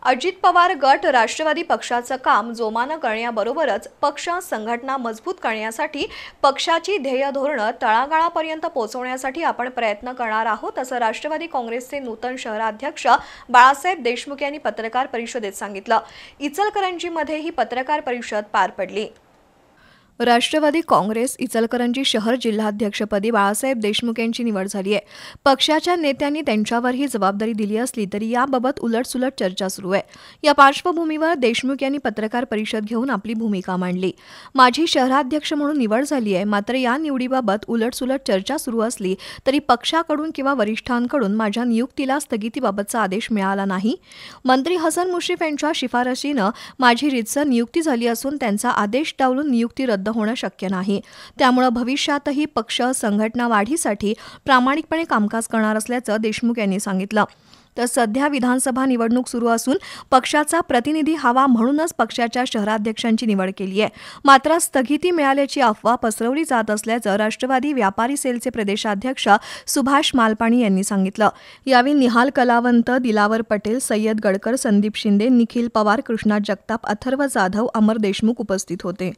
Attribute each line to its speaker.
Speaker 1: अजित पवार गट राष्ट्रवादी पक्षाचं काम जोमानं करण्याबरोबरच पक्ष संघटना मजबूत करण्यासाठी पक्षाची ध्येय धोरणं तळागाळापर्यंत पोहोचवण्यासाठी आपण प्रयत्न करणार आहोत, असं राष्ट्रवादी काँग्रेसचे नूतन शहराध्यक्ष बाळासाहेब देशमुख यांनी पत्रकार परिषदेत सांगितलं। इचलकरंजीमध्ये ही पत्रकार परिषद पार पडली। राष्ट्रवादी काँग्रेस इचलकरंजी शहर जिल्हाध्यक्षपदी बाळासाहेब देशमुख यांची निवड झाली आहे। पक्षाच्या नेत्यांनी त्यांच्यावर ही जबाबदारी दिली असली तरी याबाबत उलटसुलट चर्चा सुरू आहे। या पार्श्वभूमीवर देशमुख यांनी पत्रकार परिषद घेऊन आपली भूमिका मांडली। माझी शहराध्यक्ष म्हणून निवड झाली आहे, मात्र या निवडीबाबत उलटसुलट चर्चा सुरू असली तरी पक्षाकडून किंवा वरिष्ठांकडून माझ्या नियुक्तीला स्थगितीबाबतचा आदेश मिळाला नाही। मंत्री हसन मुश्रीफ यांच्या शिफारशीनं माझी रीतसर नियुक्ती झाली असून त्यांचा आदेश डावलून नियुक्ती रद्द होणं शक्य नाही। त्यामुळे भविष्यातही पक्ष संघटना वाढीसाठी प्रामाणिकपणे कामकाज करणार असल्याचं देशमुख यांनी सांगितलं। तर सध्या विधानसभा निवडणूक सुरू असून पक्षाचा प्रतिनिधी हवा म्हणूनच पक्षाच्या शहराध्यक्षांची निवड केली आहे। मात्र स्थगिती मिळाल्याची अफवा पसरवली जात असल्याचं राष्ट्रवादी व्यापारी सेलचे प्रदेशाध्यक्ष सुभाष मालपाणी यांनी सांगितलं। यावेळी निहाल कलावंत, दिलावर पटेल, सय्यद गडकर, संदीप शिंदे, निखिल पवार, कृष्णा जगताप, अथर्व जाधव, अमर देशमुख उपस्थित होते।